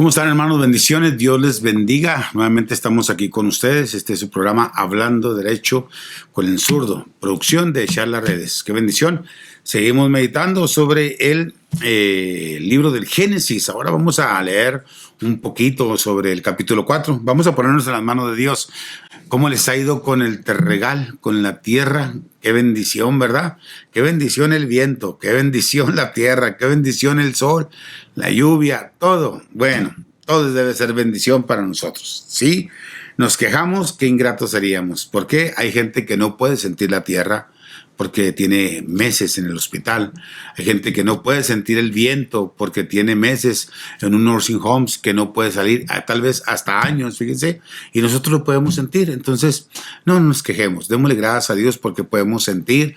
¿Cómo están, hermanos? Bendiciones, Dios les bendiga. Nuevamente estamos aquí con ustedes. Este es su programa Hablando Derecho con el Zurdo, producción de Charlas Redes. ¡Qué bendición! Seguimos meditando sobre el libro del Génesis. Ahora vamos a leer un poquito sobre el capítulo 4. Vamos a ponernos en las manos de Dios. ¿Cómo les ha ido con el terregal, con la tierra? Qué bendición, ¿verdad? Qué bendición el viento, qué bendición la tierra, qué bendición el sol, la lluvia, todo. Bueno, todo debe ser bendición para nosotros, ¿sí? Nos quejamos, qué ingratos seríamos. ¿Por qué? Hay gente que no puede sentir la tierra porque tiene meses en el hospital. Hay gente que no puede sentir el viento porque tiene meses en un nursing homes, que no puede salir, tal vez hasta años, fíjense, y nosotros lo podemos sentir. Entonces, no nos quejemos, démosle gracias a Dios porque podemos sentir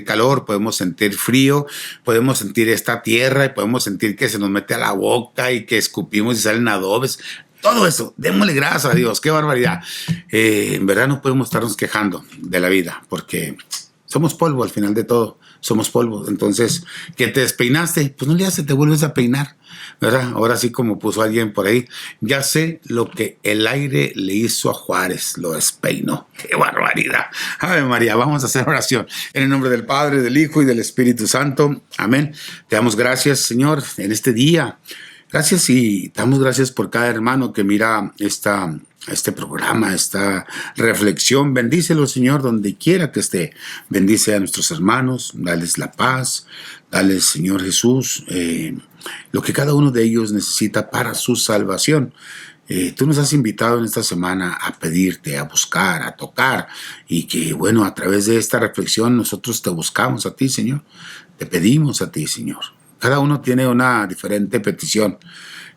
calor, podemos sentir frío, podemos sentir esta tierra y podemos sentir que se nos mete a la boca y que escupimos y salen adobes. Todo eso, démosle gracias a Dios, qué barbaridad. En verdad no podemos estarnos quejando de la vida, porque somos polvo al final de todo, somos polvo. Entonces, que te despeinaste, pues no le hace, te vuelves a peinar, ¿verdad? Ahora sí, como puso alguien por ahí, ya sé lo que el aire le hizo a Juárez, lo despeinó. ¡Qué barbaridad! Ave María, vamos a hacer oración. En el nombre del Padre, del Hijo y del Espíritu Santo. Amén. Te damos gracias, Señor, en este día. Gracias y damos gracias por cada hermano que mira este programa, esta reflexión. Bendícelo, Señor, donde quiera que esté. Bendice a nuestros hermanos, dales la paz, dales, Señor Jesús, lo que cada uno de ellos necesita para su salvación. Tú nos has invitado en esta semana a pedirte, a buscar, a tocar, y que, bueno, a través de esta reflexión nosotros te buscamos a ti, Señor. Te pedimos a ti, Señor. Cada uno tiene una diferente petición.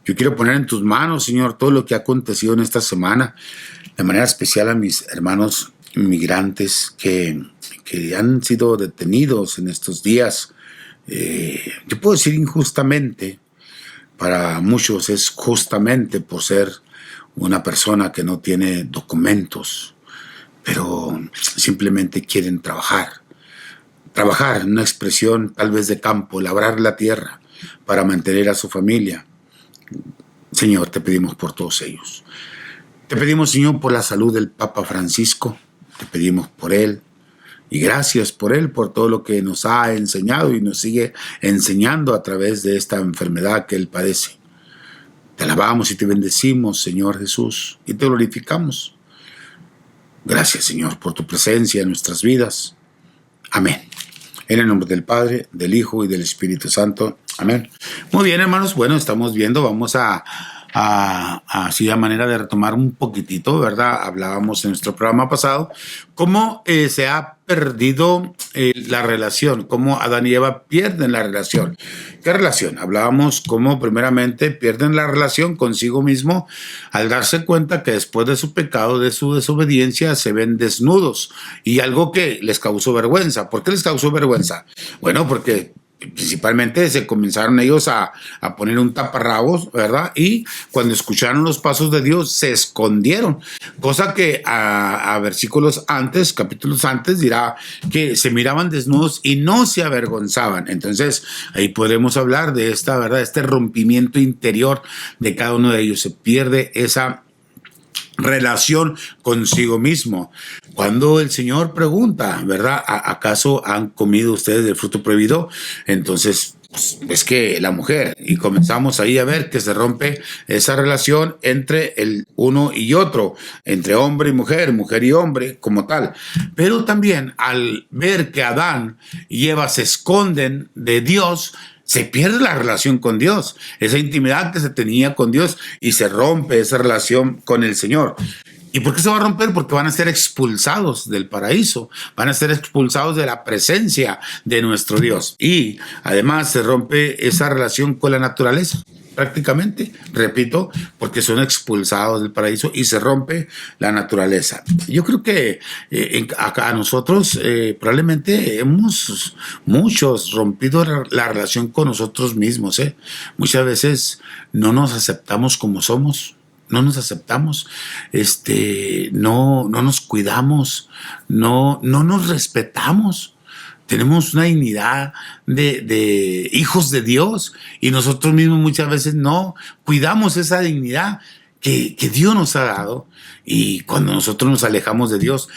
Yo quiero poner en tus manos, Señor, todo lo que ha acontecido en esta semana, de manera especial a mis hermanos inmigrantes que han sido detenidos en estos días. Yo puedo decir injustamente, para muchos es justamente por ser una persona que no tiene documentos, pero simplemente quieren trabajar, una expresión tal vez de campo, labrar la tierra para mantener a su familia. Señor, te pedimos por todos ellos. Te pedimos, Señor, por la salud del Papa Francisco. Te pedimos por él. Y gracias por él, por todo lo que nos ha enseñado y nos sigue enseñando a través de esta enfermedad que él padece. Te alabamos y te bendecimos, Señor Jesús, y te glorificamos. Gracias, Señor, por tu presencia en nuestras vidas. Amén. En el nombre del Padre, del Hijo y del Espíritu Santo. Amén. Muy bien, hermanos. Bueno, estamos viendo, vamos así a manera de retomar un poquitito, ¿verdad? Hablábamos en nuestro programa pasado cómo se ha perdido la relación, cómo Adán y Eva pierden la relación. ¿Qué relación? Hablábamos cómo primeramente pierden la relación consigo mismo al darse cuenta que después de su pecado, de su desobediencia, se ven desnudos y algo que les causó vergüenza. ¿Por qué les causó vergüenza? Bueno, porque principalmente se comenzaron ellos a poner un taparrabos, ¿verdad? Y cuando escucharon los pasos de Dios, se escondieron. Cosa que a versículos antes, capítulos antes, dirá que se miraban desnudos y no se avergonzaban. Entonces, ahí podremos hablar de esta, ¿verdad? Este rompimiento interior de cada uno de ellos. Se pierde esa relación consigo mismo. Cuando el Señor pregunta, ¿verdad? ¿Acaso han comido ustedes del fruto prohibido? Entonces, pues, es que la mujer, y comenzamos ahí a ver que se rompe esa relación entre el uno y otro, entre hombre y mujer y hombre como tal. Pero también al ver que Adán y Eva se esconden de Dios, se pierde la relación con Dios, esa intimidad que se tenía con Dios, y se rompe esa relación con el Señor. ¿Y por qué se va a romper? Porque van a ser expulsados del paraíso, van a ser expulsados de la presencia de nuestro Dios. Y además se rompe esa relación con la naturaleza, prácticamente, repito, porque son expulsados del paraíso y se rompe la naturaleza. Yo creo que a nosotros probablemente hemos muchos rompido la relación con nosotros mismos. Muchas veces no nos aceptamos como somos. No nos aceptamos, no nos cuidamos, no nos respetamos. tenemos una dignidad de hijos de Dios y nosotros mismos muchas veces no cuidamos esa dignidad que Dios nos ha dado, y cuando nosotros nos alejamos de Dios,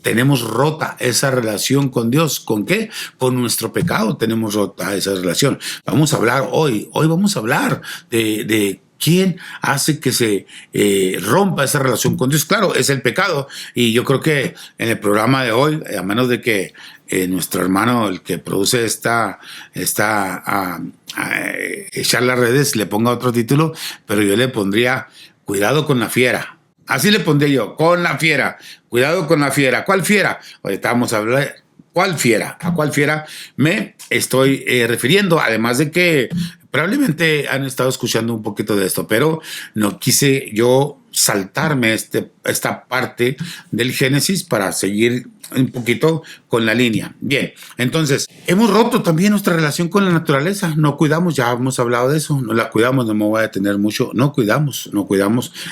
tenemos rota esa relación con Dios. ¿Con qué? Con nuestro pecado tenemos rota esa relación. Vamos a hablar hoy vamos a hablar de ¿quién hace que se rompa esa relación con Dios? Claro, es el pecado, y yo creo que en el programa de hoy, a menos de que nuestro hermano, el que produce echar las redes, le ponga otro título, pero yo le pondría cuidado con la fiera. Así le pondría yo, con la fiera. Cuidado con la fiera. ¿Cuál fiera? Ahorita vamos a hablar. ¿Cuál fiera? ¿A cuál fiera me estoy refiriendo? Además de que probablemente han estado escuchando un poquito de esto, pero no quise yo saltarme esta parte del Génesis para seguir un poquito con la línea. Bien, entonces, hemos roto también nuestra relación con la naturaleza. No cuidamos, ya hemos hablado de eso, no la cuidamos, no me voy a detener mucho. No cuidamos,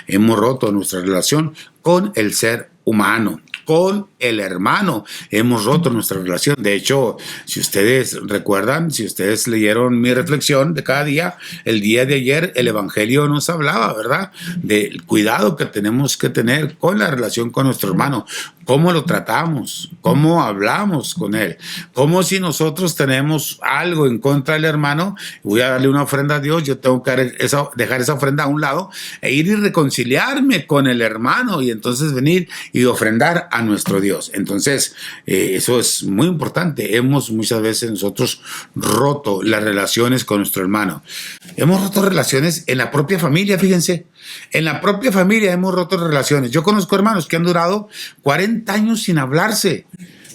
hemos roto nuestra relación con el ser humano, con el hermano. Hemos roto nuestra relación. De hecho, si ustedes recuerdan, si ustedes leyeron mi reflexión de cada día, el día de ayer el Evangelio nos hablaba, ¿verdad?, del cuidado que tenemos que tener con la relación con nuestro hermano. ¿Cómo lo tratamos? ¿Cómo hablamos con él? Como si nosotros tenemos algo en contra del hermano, voy a darle una ofrenda a Dios, yo tengo que dejar esa ofrenda a un lado e ir y reconciliarme con el hermano, y entonces venir y ofrendar a nuestro Dios. Entonces, eso es muy importante. Hemos muchas veces nosotros roto las relaciones con nuestro hermano. Hemos roto relaciones en la propia familia, fíjense. En la propia familia hemos roto relaciones. Yo conozco hermanos que han durado 40 años sin hablarse.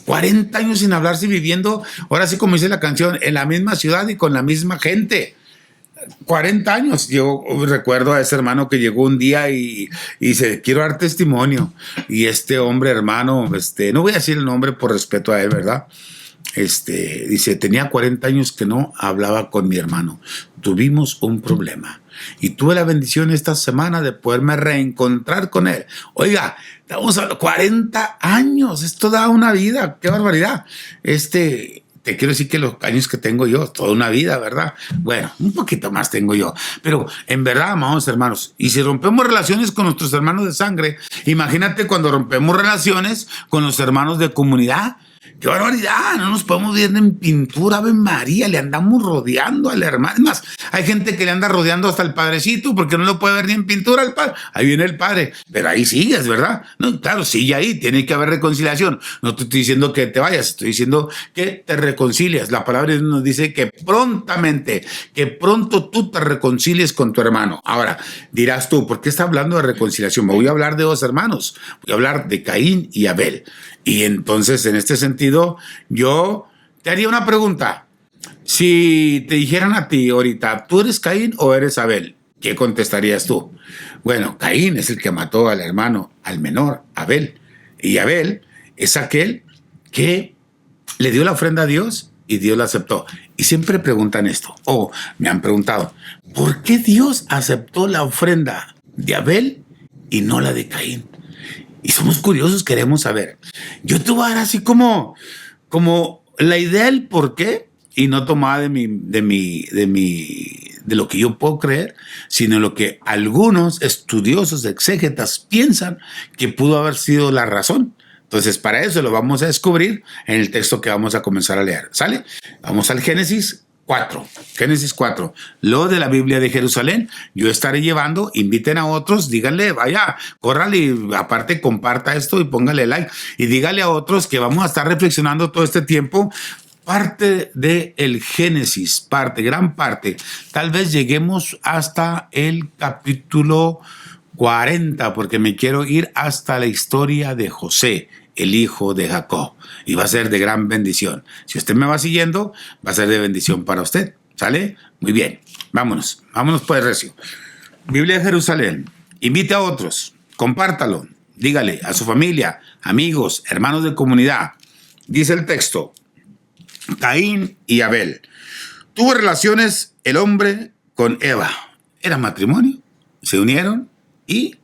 40 años sin hablarse, viviendo, ahora sí como dice la canción, en la misma ciudad y con la misma gente. 40 años. Yo recuerdo a ese hermano que llegó un día y dice, quiero dar testimonio. Y este hombre, hermano, no voy a decir el nombre por respeto a él, ¿verdad? Dice, tenía 40 años que no hablaba con mi hermano. Tuvimos un problema y tuve la bendición esta semana de poderme reencontrar con él. Oiga, estamos a 40 años. Esto da una vida. ¡Qué barbaridad! Te quiero decir que los años que tengo yo, toda una vida, ¿verdad? Bueno, un poquito más tengo yo. Pero en verdad, amados hermanos, y si rompemos relaciones con nuestros hermanos de sangre, imagínate cuando rompemos relaciones con los hermanos de comunidad. ¡Qué barbaridad! No nos podemos ver en pintura, Ave María, le andamos rodeando al hermano. Es más, hay gente que le anda rodeando hasta el padrecito porque no lo puede ver ni en pintura al padre. Ahí viene el padre, pero ahí sigues, ¿verdad? No, claro, sigue ahí, tiene que haber reconciliación. No te estoy diciendo que te vayas, estoy diciendo que te reconcilias. La palabra de Dios nos dice que prontamente, que pronto tú te reconcilies con tu hermano. Ahora, dirás tú, ¿por qué está hablando de reconciliación? Me voy a hablar de dos hermanos, voy a hablar de Caín y Abel. Y entonces, en este sentido, yo te haría una pregunta. Si te dijeran a ti ahorita, ¿tú eres Caín o eres Abel? ¿Qué contestarías tú? Bueno, Caín es el que mató al hermano, al menor, Abel. Y Abel es aquel que le dio la ofrenda a Dios y Dios la aceptó. Y siempre preguntan esto, o me han preguntado, ¿por qué Dios aceptó la ofrenda de Abel y no la de Caín? Y somos curiosos, queremos saber. Yo te voy a dar así como la idea del por qué, y no tomada de lo que yo puedo creer, sino lo que algunos estudiosos, exégetas piensan que pudo haber sido la razón. Entonces, para eso lo vamos a descubrir en el texto que vamos a comenzar a leer. ¿Sale? Vamos al Génesis 4. Génesis 4. Lo de la Biblia de Jerusalén. Yo estaré llevando, inviten a otros, díganle, vaya, córrale y aparte comparta esto y póngale like. Y dígale a otros que vamos a estar reflexionando todo este tiempo. Parte del Génesis, gran parte. Tal vez lleguemos hasta el capítulo 40, porque me quiero ir hasta la historia de José, el hijo de Jacob, y va a ser de gran bendición. Si usted me va siguiendo, va a ser de bendición para usted. ¿Sale? Muy bien. Vámonos pues, recio. Biblia de Jerusalén. Invite a otros, compártalo, dígale a su familia, amigos, hermanos de comunidad. Dice el texto, Caín y Abel. Tuvo relaciones el hombre con Eva. Era matrimonio, se unieron y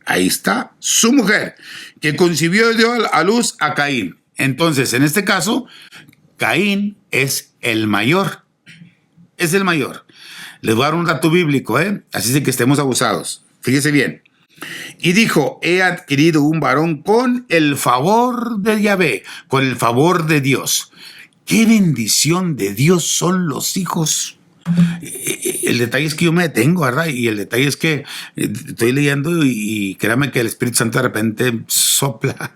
ahí está su mujer, que concibió y dio a luz a Caín. Entonces, en este caso, Caín es el mayor. Es el mayor. Les voy a dar un dato bíblico, así de que estemos abusados. Fíjese bien. Y dijo, he adquirido un varón con el favor de Yahvé, con el favor de Dios. ¡Qué bendición de Dios son los hijos! El detalle es que yo me detengo, ¿verdad? Y el detalle es que estoy leyendo y créame que el Espíritu Santo de repente sopla.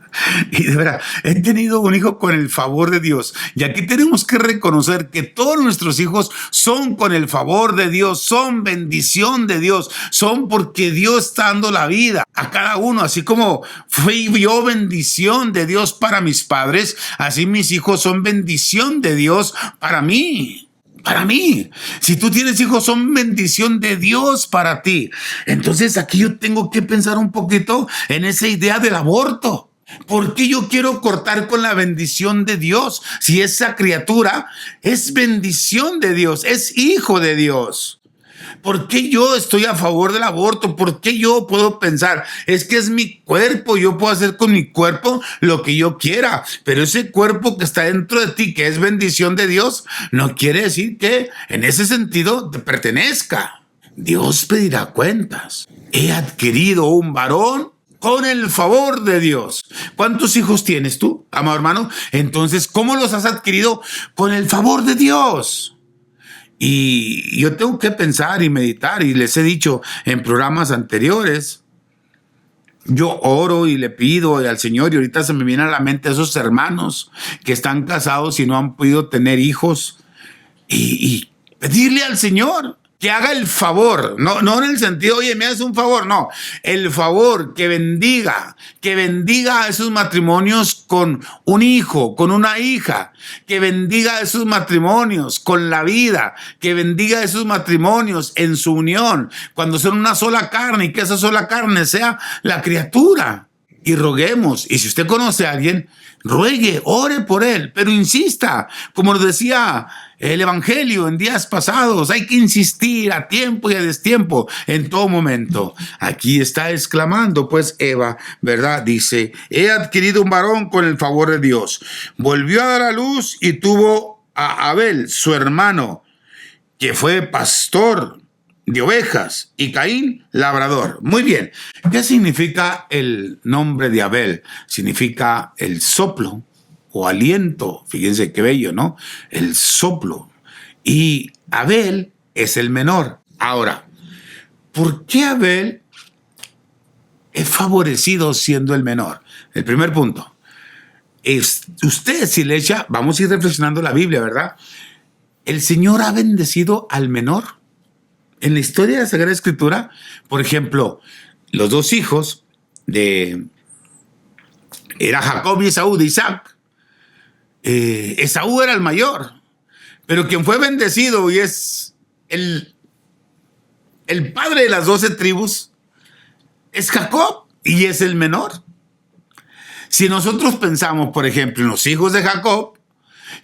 Y de verdad, he tenido un hijo con el favor de Dios. Y aquí tenemos que reconocer que todos nuestros hijos son con el favor de Dios, son bendición de Dios, son porque Dios está dando la vida a cada uno. Así como fui yo bendición de Dios para mis padres, así mis hijos son bendición de Dios para mí. Para mí, si tú tienes hijos, son bendición de Dios para ti. Entonces aquí yo tengo que pensar un poquito en esa idea del aborto. ¿Por qué yo quiero cortar con la bendición de Dios? Si esa criatura es bendición de Dios, es hijo de Dios. ¿Por qué yo estoy a favor del aborto? ¿Por qué yo puedo pensar? Es que es mi cuerpo, yo puedo hacer con mi cuerpo lo que yo quiera, pero ese cuerpo que está dentro de ti, que es bendición de Dios, no quiere decir que en ese sentido te pertenezca. Dios pedirá cuentas. He adquirido un varón con el favor de Dios. ¿Cuántos hijos tienes tú, amado hermano? Entonces, ¿cómo los has adquirido? Con el favor de Dios. Y yo tengo que pensar y meditar, y les he dicho en programas anteriores, yo oro y le pido al Señor, y ahorita se me viene a la mente esos hermanos que están casados y no han podido tener hijos, y pedirle al Señor que haga el favor, no en el sentido, oye, me haces un favor, no, el favor, que bendiga a esos matrimonios con un hijo, con una hija, que bendiga a esos matrimonios con la vida, que bendiga a esos matrimonios en su unión, cuando son una sola carne, y que esa sola carne sea la criatura. Y roguemos, y si usted conoce a alguien, ruegue, ore por él, pero insista, como nos decía el Evangelio en días pasados, hay que insistir a tiempo y a destiempo, en todo momento. Aquí está exclamando, pues, Eva, ¿verdad? Dice, he adquirido un varón con el favor de Dios. Volvió a dar a luz y tuvo a Abel, su hermano, que fue pastor de ovejas, y Caín, labrador. Muy bien. ¿Qué significa el nombre de Abel? Significa el soplo o aliento. Fíjense qué bello, ¿no? El soplo. Y Abel es el menor. Ahora, ¿por qué Abel es favorecido siendo el menor? El primer punto. Usted, si le echa, vamos a ir reflexionando la Biblia, ¿verdad? El Señor ha bendecido al menor. En la historia de la Sagrada Escritura, por ejemplo, los dos hijos era Jacob y Esaú de Isaac. Esaú era el mayor, pero quien fue bendecido y es el padre de las 12 tribus es Jacob y es el menor. Si nosotros pensamos, por ejemplo, en los hijos de Jacob,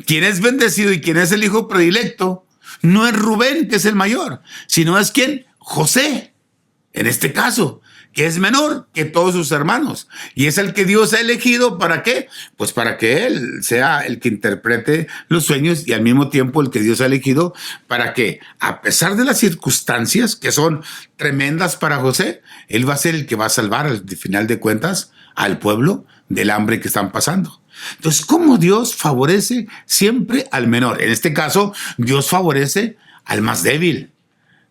quien es bendecido y quien es el hijo predilecto, no es Rubén, que es el mayor, sino es ¿quién? José, en este caso, que es menor que todos sus hermanos. Y es el que Dios ha elegido, ¿para qué? Pues para que él sea el que interprete los sueños, y al mismo tiempo el que Dios ha elegido para que, a pesar de las circunstancias que son tremendas para José, él va a ser el que va a salvar, al final de cuentas, al pueblo del hambre que están pasando. Entonces, ¿cómo Dios favorece siempre al menor? En este caso, Dios favorece al más débil.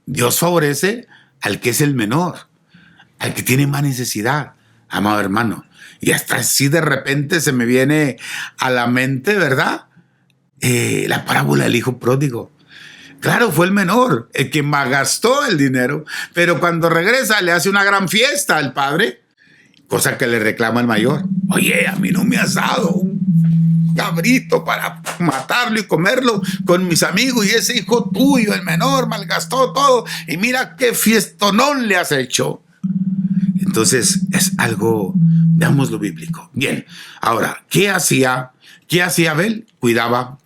Dios favorece al que es el menor, al que tiene más necesidad, amado hermano. Y hasta así de repente se me viene a la mente, ¿verdad? La parábola del hijo pródigo. Claro, fue el menor, el que malgastó el dinero, pero cuando regresa le hace una gran fiesta al padre, cosa que le reclama el mayor. Oye, a mí no me has dado un cabrito para matarlo y comerlo con mis amigos, y ese hijo tuyo, el menor, malgastó todo, y mira qué fiestonón le has hecho. Entonces es algo, veamos lo bíblico. Bien, ahora, ¿qué hacía Abel? Cuidaba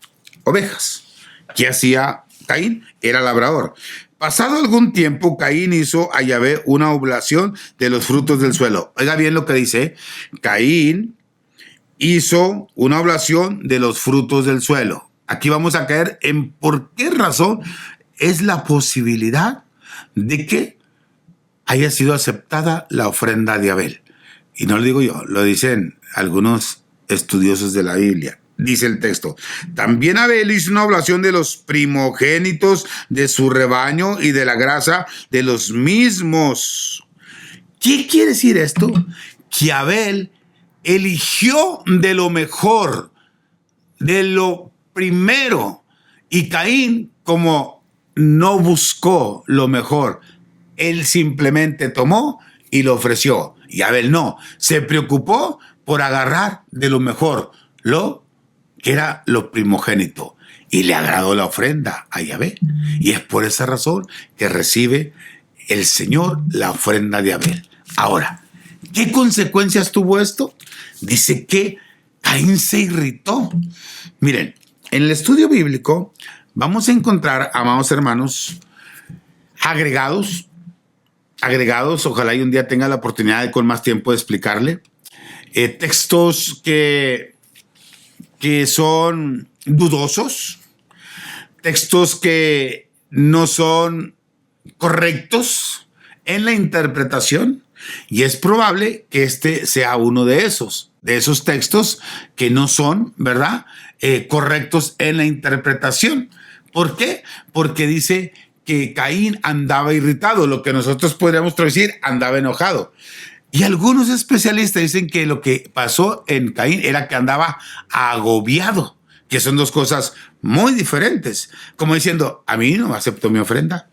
ovejas. ¿Qué hacía Caín? Era labrador. Pasado algún tiempo, Caín hizo a Yahvé una oblación de los frutos del suelo. Oiga bien lo que dice. Caín hizo una oblación de los frutos del suelo. aquí vamos a caer en por qué razón es la posibilidad de que haya sido aceptada la ofrenda de Abel. Y no lo digo yo, lo dicen algunos estudiosos de la Biblia. Dice el texto: también Abel hizo una oblación de los primogénitos de su rebaño y de la grasa de los mismos. ¿Qué quiere decir esto? Que Abel eligió de lo mejor, de lo primero, y Caín, como no buscó lo mejor, él simplemente tomó y lo ofreció. Y Abel no, se preocupó por agarrar de lo mejor, lo que era lo primogénito, y le agradó la ofrenda a Yahvé. Y es por esa razón que recibe el Señor la ofrenda de Abel. Ahora, ¿qué consecuencias tuvo esto? Dice que Caín se irritó. Miren, en el estudio bíblico vamos a encontrar, amados hermanos, agregados, ojalá y un día tenga la oportunidad de con más tiempo de explicarle, textos que son dudosos, textos que no son correctos en la interpretación, y es probable que este sea uno de esos textos que no son, ¿verdad?, correctos en la interpretación. ¿Por qué? Porque dice que Caín andaba irritado, lo que nosotros podríamos traducir andaba enojado. Y algunos especialistas dicen que lo que pasó en Caín era que andaba agobiado, que son dos cosas muy diferentes. Como diciendo, a mí no me aceptó mi ofrenda.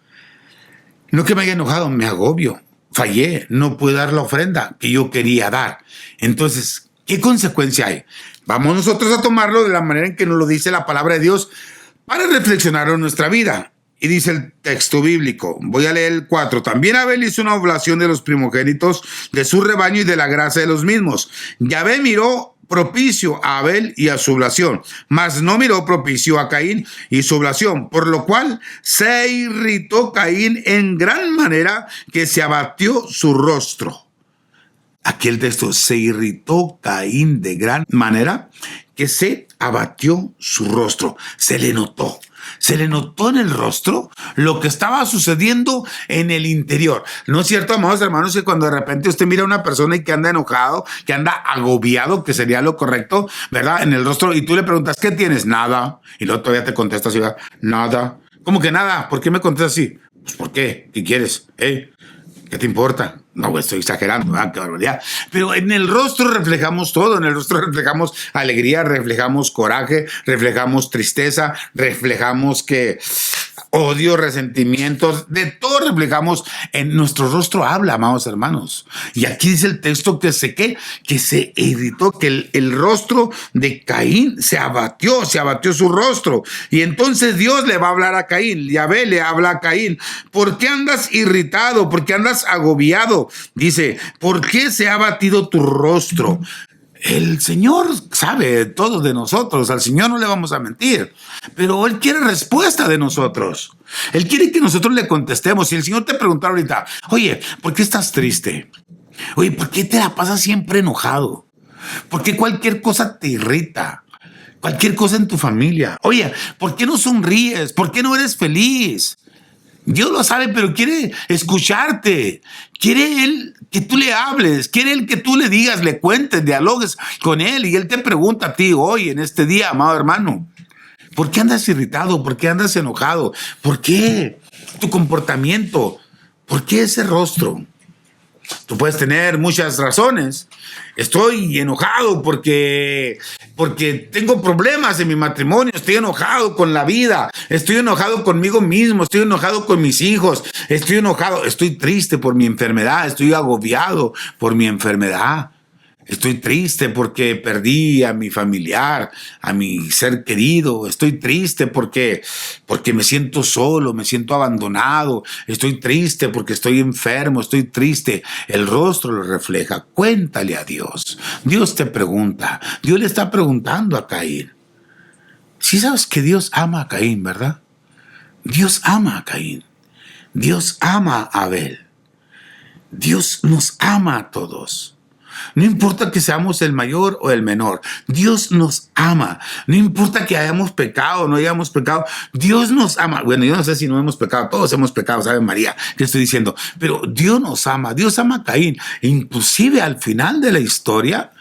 No que me haya enojado, me agobio, fallé, no pude dar la ofrenda que yo quería dar. Entonces, ¿qué consecuencia hay? Vamos nosotros a tomarlo de la manera en que nos lo dice la palabra de Dios para reflexionar en nuestra vida. Y dice el texto bíblico, voy a leer el 4. También Abel hizo una oblación de los primogénitos de su rebaño y de la grasa de los mismos. Yahvé miró propicio a Abel y a su oblación, mas no miró propicio a Caín y su oblación, por lo cual se irritó Caín en gran manera que se abatió su rostro. Aquí el texto: se irritó Caín de gran manera que se abatió su rostro. Se le notó en el rostro lo que estaba sucediendo en el interior. ¿No es cierto, amados hermanos, que cuando de repente usted mira a una persona y que anda enojado, que anda agobiado, que sería lo correcto, ¿verdad?, en el rostro, y tú le preguntas, ¿qué tienes? Nada. Y luego todavía te contesta así, ¿verdad? Nada. ¿Cómo que nada? ¿Por qué me contestas así? Pues, ¿por qué? ¿Qué quieres? ¿Qué te importa? No, estoy exagerando, qué barbaridad. Pero en el rostro reflejamos todo. En el rostro reflejamos alegría, reflejamos coraje, reflejamos tristeza, reflejamos odio, resentimientos, de todo reflejamos. En nuestro rostro habla, amados hermanos. Y aquí dice el texto que se irritó, que el rostro de Caín se abatió su rostro. Y entonces Dios le va a hablar a Caín, Yahvé le habla a Caín: ¿por qué andas irritado? ¿Por qué andas agobiado? Dice, ¿por qué se ha abatido tu rostro? El Señor sabe todo de nosotros, al Señor no le vamos a mentir, pero Él quiere respuesta de nosotros. Él quiere que nosotros le contestemos. Si el Señor te preguntara ahorita, oye, ¿por qué estás triste? Oye, ¿por qué te la pasas siempre enojado? ¿Por qué cualquier cosa te irrita? Cualquier cosa en tu familia. Oye, ¿por qué no sonríes? ¿Por qué no eres feliz? Dios lo sabe, pero quiere escucharte. Quiere Él que tú le hables. Quiere Él que tú le digas, le cuentes, dialogues con Él. Y Él te pregunta a ti hoy, en este día, amado hermano, ¿por qué andas irritado? ¿Por qué andas enojado? ¿Por qué tu comportamiento? ¿Por qué ese rostro? Tú puedes tener muchas razones. Estoy enojado porque tengo problemas en mi matrimonio. Estoy enojado con la vida. Estoy enojado conmigo mismo. Estoy enojado con mis hijos. Estoy triste por mi enfermedad. Estoy agobiado por mi enfermedad. Estoy triste porque perdí a mi familiar, a mi ser querido. Estoy triste porque me siento solo, me siento abandonado. Estoy triste porque estoy enfermo, estoy triste. El rostro lo refleja. Cuéntale a Dios. Dios te pregunta. Dios le está preguntando a Caín. Sí sabes que Dios ama a Caín, ¿verdad? Dios ama a Caín. Dios ama a Abel. Dios nos ama a todos. No importa que seamos el mayor o el menor. Dios nos ama. No importa que hayamos pecado o no hayamos pecado. Dios nos ama. Bueno, yo no sé si no hemos pecado. Todos hemos pecado, ¿sabe María? ¿Qué estoy diciendo? Pero Dios nos ama. Dios ama a Caín. E inclusive al final de la historia,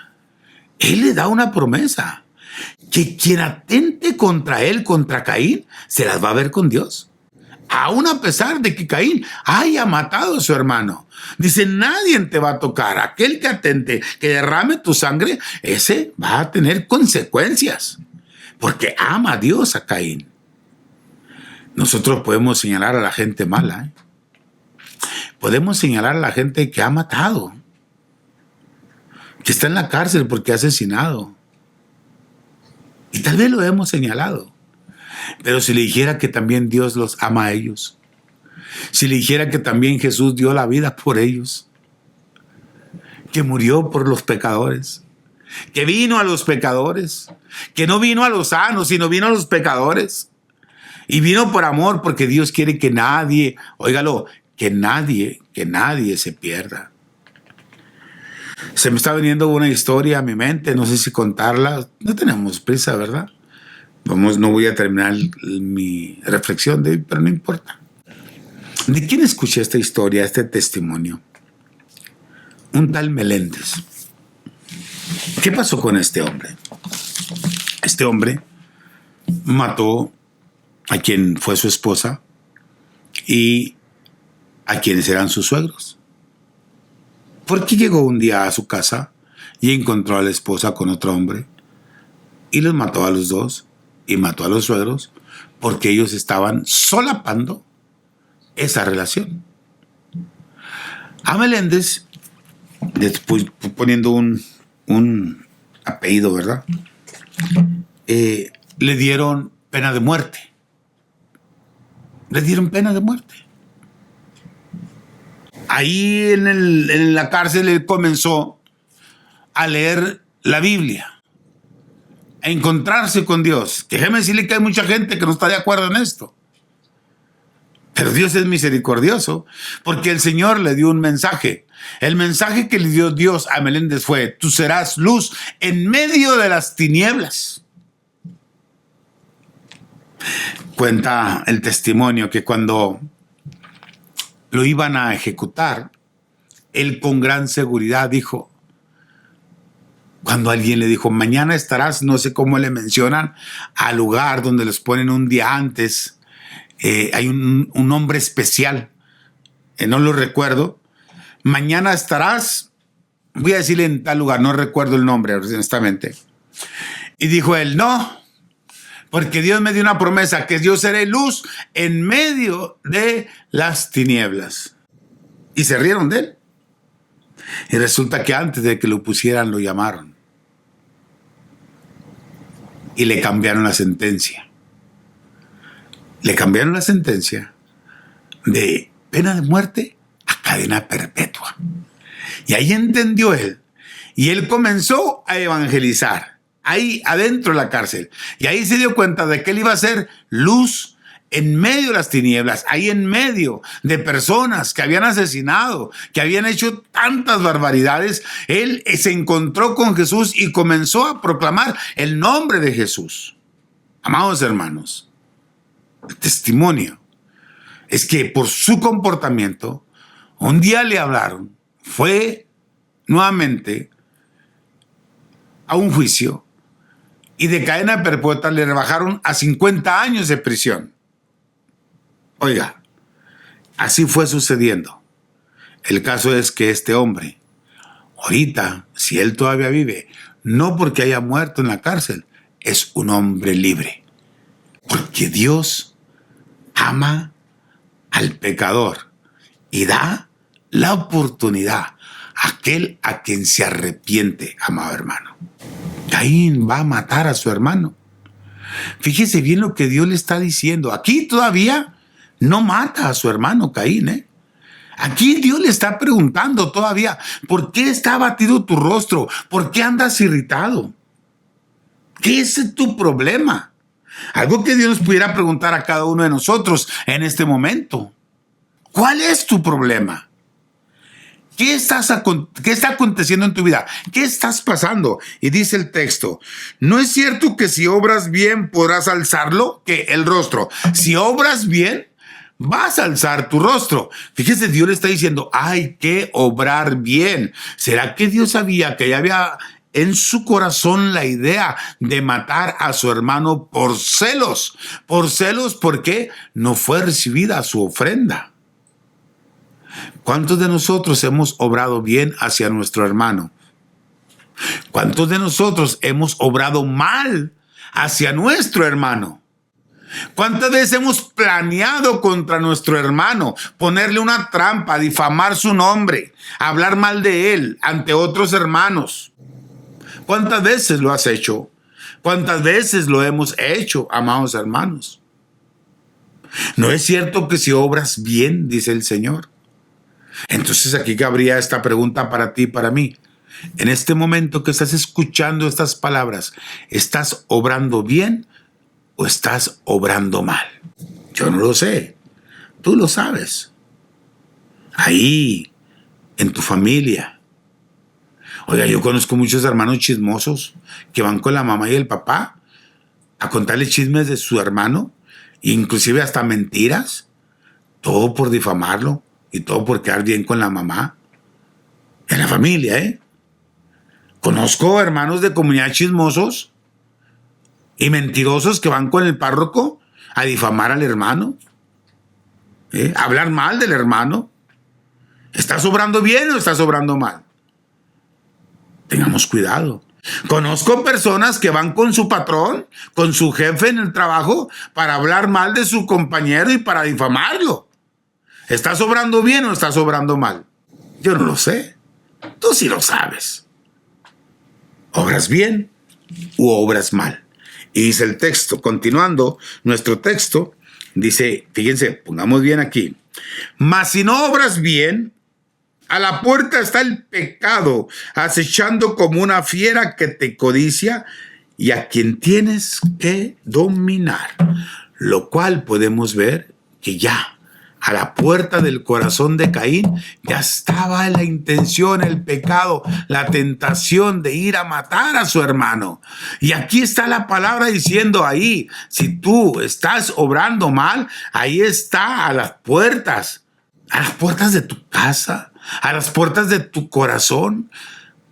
Él le da una promesa. Que quien atente contra él, contra Caín, se las va a ver con Dios. Aún a pesar de que Caín haya matado a su hermano. Dice, nadie te va a tocar. Aquel que atente, que derrame tu sangre, ese va a tener consecuencias. Porque ama a Dios a Caín. Nosotros podemos señalar a la gente mala. Podemos señalar a la gente que ha matado. Que está en la cárcel porque ha asesinado. Y tal vez lo hemos señalado. Pero si le dijera que también Dios los ama a ellos, si le dijera que también Jesús dio la vida por ellos, que murió por los pecadores, que vino a los pecadores, que no vino a los sanos, sino vino a los pecadores, y vino por amor, porque Dios quiere que nadie, óigalo, que nadie se pierda. Se me está viniendo una historia a mi mente, no sé si contarla, no tenemos prisa, ¿verdad? No voy a terminar mi reflexión de hoy, pero no importa. ¿De quién escuché esta historia, este testimonio? Un tal Meléndez. ¿Qué pasó con este hombre? Este hombre mató a quien fue su esposa y a quienes eran sus suegros. Porque llegó un día a su casa y encontró a la esposa con otro hombre y los mató a los dos y mató a los suegros porque ellos estaban solapando esa relación. A Meléndez, después poniendo un apellido, ¿verdad? Le dieron pena de muerte. Le dieron pena de muerte. Ahí en la cárcel él comenzó a leer la Biblia, a encontrarse con Dios. Déjeme decirle que hay mucha gente que no está de acuerdo en esto. Pero Dios es misericordioso, porque el Señor le dio un mensaje. El mensaje que le dio Dios a Meléndez fue: tú serás luz en medio de las tinieblas. Cuenta el testimonio que cuando lo iban a ejecutar, él con gran seguridad dijo, cuando alguien le dijo, mañana estarás, no sé cómo le mencionan, al lugar donde los ponen un día antes, hay un nombre especial, no lo recuerdo, mañana estarás, voy a decirle en tal lugar, no recuerdo el nombre, honestamente. Y dijo él, no, porque Dios me dio una promesa, que yo seré luz en medio de las tinieblas. Y se rieron de él. Y resulta que antes de que lo pusieran, lo llamaron. Y le cambiaron la sentencia. Le cambiaron la sentencia de pena de muerte a cadena perpetua. Y ahí entendió él. Y él comenzó a evangelizar. Ahí adentro de la cárcel. Y ahí se dio cuenta de que él iba a ser luz en medio de las tinieblas, ahí en medio de personas que habían asesinado, que habían hecho tantas barbaridades. Él se encontró con Jesús y comenzó a proclamar el nombre de Jesús. Amados hermanos, el testimonio es que por su comportamiento, un día le hablaron, fue nuevamente a un juicio, y de cadena perpetua le rebajaron a 50 años de prisión. Oiga, así fue sucediendo. El caso es que este hombre, ahorita, si él todavía vive, no porque haya muerto en la cárcel, es un hombre libre. Porque Dios ama al pecador y da la oportunidad a aquel a quien se arrepiente, amado hermano. Caín va a matar a su hermano. Fíjese bien lo que Dios le está diciendo. Aquí todavía no mata a su hermano Caín, Aquí Dios le está preguntando todavía, ¿por qué está abatido tu rostro? ¿Por qué andas irritado? ¿Qué es tu problema? Algo que Dios nos pudiera preguntar a cada uno de nosotros en este momento. ¿Cuál es tu problema? ¿Qué está aconteciendo en tu vida? ¿Qué estás pasando? Y dice el texto, ¿no es cierto que si obras bien podrás alzarlo? Que el rostro. Si obras bien, vas a alzar tu rostro. Fíjese, Dios le está diciendo, hay que obrar bien. ¿Será que Dios sabía que ya había en su corazón la idea de matar a su hermano por celos? Por celos porque no fue recibida su ofrenda. ¿Cuántos de nosotros hemos obrado bien hacia nuestro hermano? ¿Cuántos de nosotros hemos obrado mal hacia nuestro hermano? ¿Cuántas veces hemos planeado contra nuestro hermano, ponerle una trampa, difamar su nombre, hablar mal de él ante otros hermanos? ¿Cuántas veces lo has hecho? ¿Cuántas veces lo hemos hecho, amados hermanos? ¿No es cierto que si obras bien, dice el Señor? Entonces aquí cabría esta pregunta para ti y para mí. En este momento que estás escuchando estas palabras, ¿estás obrando bien o estás obrando mal? Yo no lo sé. Tú lo sabes. Ahí, en tu familia. Oiga, yo conozco muchos hermanos chismosos que van con la mamá y el papá a contarle chismes de su hermano, inclusive hasta mentiras, todo por difamarlo. Y todo por quedar bien con la mamá. En la familia, ¿eh? Conozco hermanos de comunidad chismosos y mentirosos que van con el párroco a difamar al hermano. A hablar mal del hermano. ¿Estás obrando bien o estás obrando mal? Tengamos cuidado. Conozco personas que van con su patrón, con su jefe en el trabajo, para hablar mal de su compañero y para difamarlo. ¿Estás obrando bien o estás obrando mal? Yo no lo sé. Tú sí lo sabes. ¿Obras bien u obras mal? Y dice el texto, continuando nuestro texto, dice, fíjense, pongamos bien aquí. Mas si no obras bien, a la puerta está el pecado, acechando como una fiera que te codicia y a quien tienes que dominar. Lo cual podemos ver que ya a la puerta del corazón de Caín ya estaba la intención, el pecado, la tentación de ir a matar a su hermano. Y aquí está la palabra diciendo ahí, si tú estás obrando mal, ahí está a las puertas de tu casa, a las puertas de tu corazón.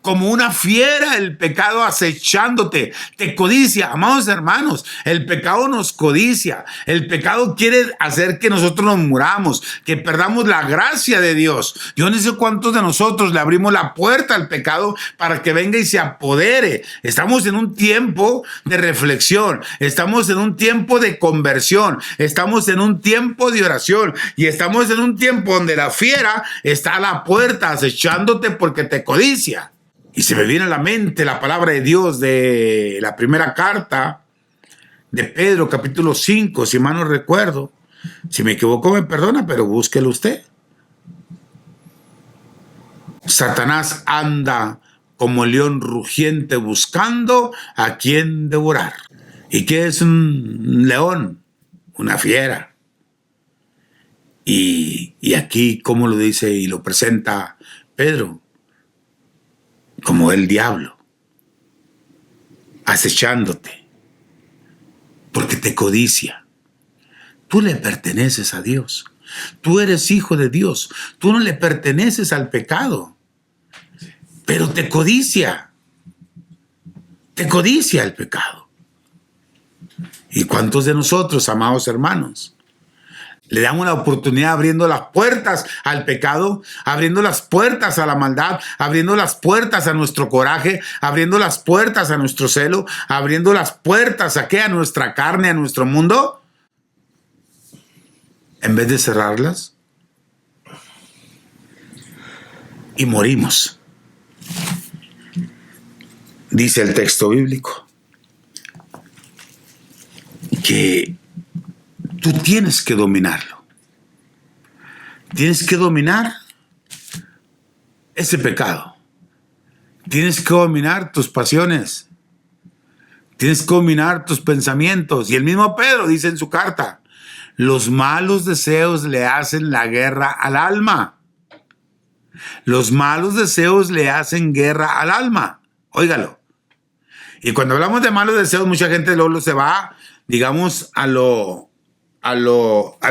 Como una fiera el pecado acechándote, te codicia, amados hermanos, el pecado nos codicia, el pecado quiere hacer que nosotros nos muramos, que perdamos la gracia de Dios. Yo no sé cuántos de nosotros le abrimos la puerta al pecado para que venga y se apodere. Estamos en un tiempo de reflexión, estamos en un tiempo de conversión, estamos en un tiempo de oración y estamos en un tiempo donde la fiera está a la puerta acechándote porque te codicia. Y se me viene a la mente la palabra de Dios de la primera carta de Pedro, capítulo 5, si mal no recuerdo. Si me equivoco, me perdona, pero búsquelo usted. Satanás anda como león rugiente buscando a quien devorar. ¿Y qué es un león? Una fiera. Y aquí, ¿cómo lo dice y lo presenta Pedro? Como el diablo, acechándote, porque te codicia. Tú le perteneces a Dios. Tú eres hijo de Dios. Tú no le perteneces al pecado, pero te codicia. Te codicia el pecado. ¿Y cuántos de nosotros, amados hermanos, le damos la oportunidad abriendo las puertas al pecado, abriendo las puertas a la maldad, abriendo las puertas a nuestro coraje, abriendo las puertas a nuestro celo, abriendo las puertas a qué? A nuestra carne, a nuestro mundo, en vez de cerrarlas? Y morimos. Dice el texto bíblico que tú tienes que dominarlo. Tienes que dominar ese pecado. Tienes que dominar tus pasiones. Tienes que dominar tus pensamientos. Y el mismo Pedro dice en su carta, los malos deseos le hacen la guerra al alma. Los malos deseos le hacen guerra al alma. Óigalo. Y cuando hablamos de malos deseos, mucha gente luego se va, digamos, al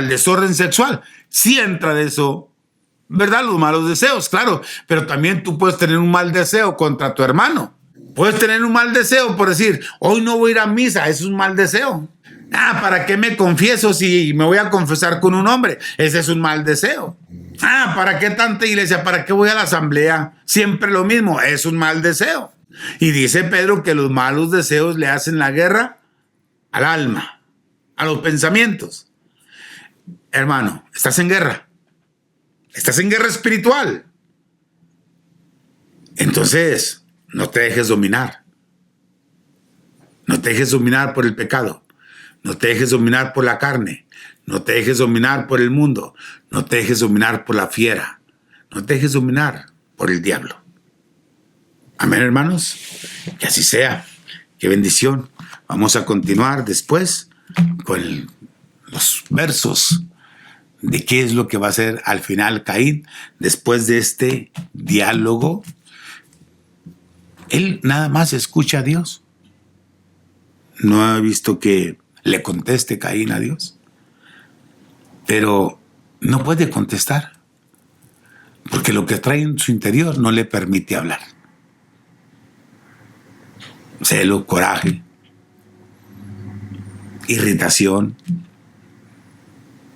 desorden sexual. Sí entra de eso, ¿verdad? Los malos deseos, claro. Pero también tú puedes tener un mal deseo contra tu hermano. Puedes tener un mal deseo por decir, hoy no voy a ir a misa, es un mal deseo. ¿Para qué me confieso si me voy a confesar con un hombre? Ese es un mal deseo. ¿Para qué tanta iglesia? ¿Para qué voy a la asamblea? Siempre lo mismo, es un mal deseo. Y dice Pedro que los malos deseos le hacen la guerra al alma, a los pensamientos. Hermano, estás en guerra. Estás en guerra espiritual. Entonces, no te dejes dominar. No te dejes dominar por el pecado. No te dejes dominar por la carne. No te dejes dominar por el mundo. No te dejes dominar por la fiera. No te dejes dominar por el diablo. Amén, hermanos. Que así sea. Qué bendición. Vamos a continuar después con los versos de qué es lo que va a hacer al final Caín después de este diálogo. Él nada más escucha a Dios. No ha visto que le conteste Caín a Dios. Pero no puede contestar. Porque lo que trae en su interior no le permite hablar. Celo, coraje, irritación.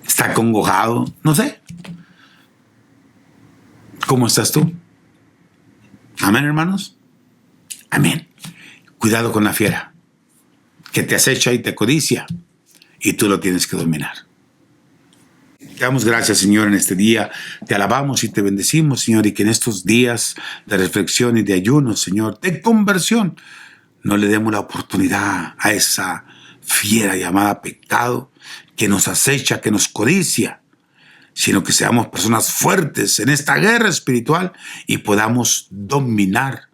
Está acongojado. No sé. ¿Cómo estás tú? Amén, hermanos. Amén. Cuidado con la fiera, que te acecha y te codicia, y tú lo tienes que dominar. Te damos gracias, Señor, en este día. Te alabamos y te bendecimos, Señor, y que en estos días de reflexión y de ayuno, Señor, de conversión, no le demos la oportunidad a esa fiera llamada pecado que nos acecha, que nos codicia, sino que seamos personas fuertes en esta guerra espiritual y podamos dominar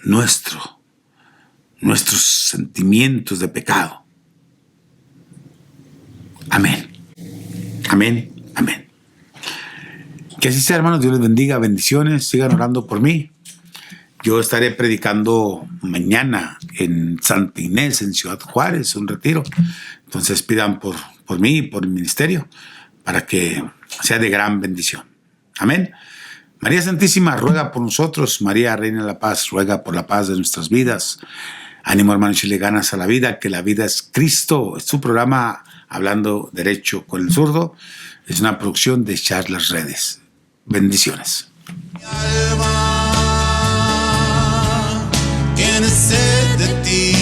nuestros sentimientos de pecado. Amén. Amén. Amén. Que así sea, hermanos. Dios les bendiga. Bendiciones. Sigan orando por mí. Yo estaré predicando mañana en Santa Inés, en Ciudad Juárez, un retiro. Entonces pidan por mí y por el ministerio para que sea de gran bendición. Amén. María Santísima, ruega por nosotros. María, Reina de la Paz, ruega por la paz de nuestras vidas. Ánimo, hermanos, y le ganas a la vida, que la vida es Cristo. Es su programa Hablando Derecho con el Zurdo. Es una producción de Charlas Redes. Bendiciones. Mi alma tiene sed de ti.